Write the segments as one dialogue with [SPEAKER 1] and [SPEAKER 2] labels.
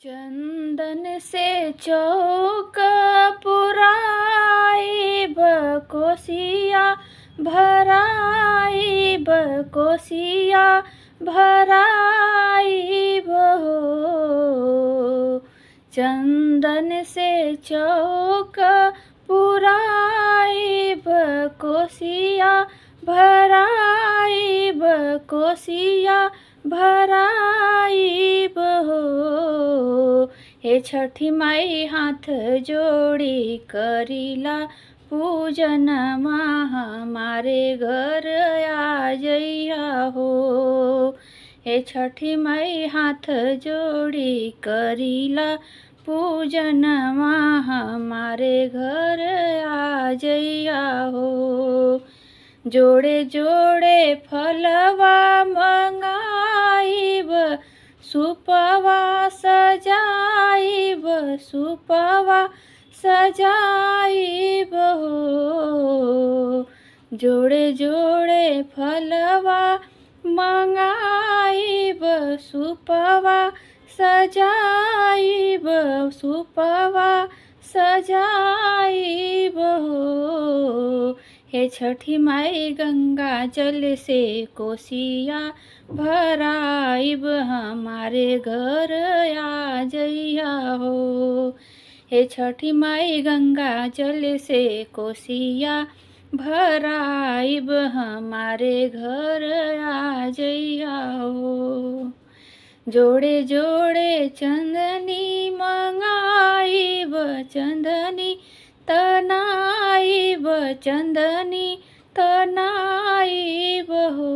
[SPEAKER 1] चंदन से चौक पुराई कोसिया भराई कोसिया भराई हो। चंदन से चौक पुराई कोसिया भराई कोसिया भराई हो। हे छठी माई हाथ जोड़ी करीला पूजन हमारे घर आ जइया हो। हे छठी माई हाथ जोड़ी करीला पूजन हमारे घर आ जइया हो। जोड़े जोड़े फलवा मंगाइब सुपवा सजाइब सुपवा सजाइब हो। जोड़े जोड़े फलवा मंगाइब सुपवा सजाइब सुपवा सजाइब हो। हे छठी माई गंगा जल से कोसिया भराइब हमारे घर आ जइया हो। हे छठी माई गंगा जल से कोसिया भराइब हमारे घर आ जइया हो। जोड़े जोड़े चंदनी मंगाइब चंदनी तनाइब चंदनी तनाइब हो।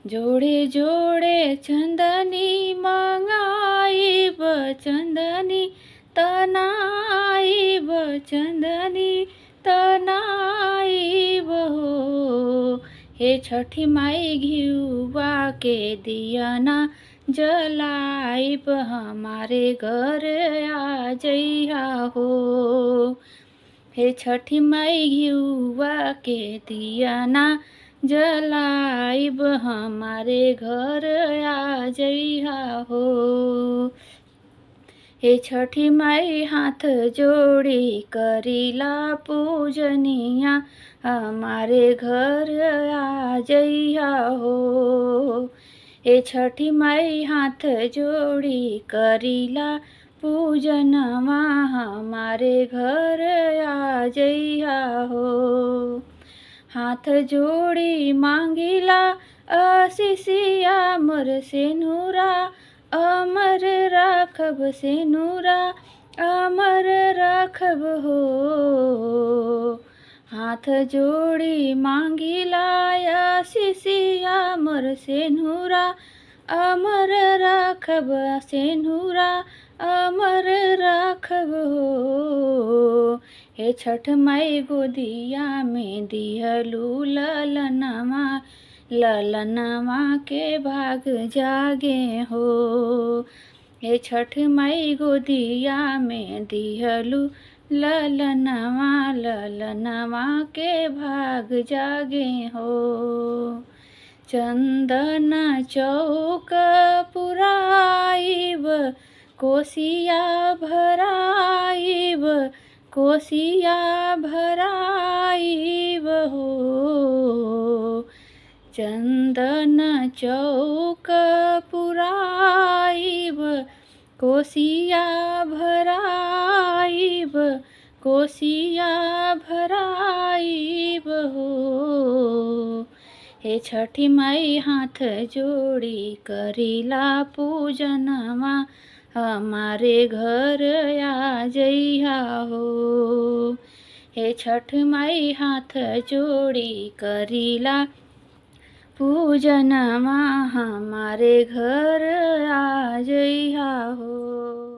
[SPEAKER 1] जोड़े जोड़े चंदनी मंगाइब चंदनी तनाइब चंदनी तनाइब हो। हे छठी माई घिउवा के दियाना जलाइब हमारे घर आ जइया हो। हे छठी माई घिउवा के दियाना जलाइब हमारे घर आ जइया हो। हे छठी माई हाथ जोड़ी करीला पूजनिया हमारे घर आ जइया हो। हे छठी माई हाथ जोड़ी करीला पूजनवा हमारे घर आ जइया हो। हाथ जोड़ी मांगिला आशीषिया मोर सेनुरा अमर राखब सेनुरा अमर राखब हो। हाथ जोड़ी मांगिला आशीषिया मोर सेनुरा अमर राखब सेनुरा अमर राखब हो। हे छठ माई गोदिया में दिहलू ललनवा ललनवा के भाग जागे हो। हे छठ माई गोदिया में दिहलू ललनवा ललनवा के भाग जागे हो। चंदन चौक पुराइब कोसिया भराइब कोसिया भराइब हो। चंदन चौक पुराइब कोसिया भराइब कोसिया भराइब हो। हे छठी माई हाथ जोड़ी करीला पूजनवा हमारे घर आ जइया हो। हे छठ माई हाथ जोड़ी करीला पूजनवा हमारे घर आ जइया हो।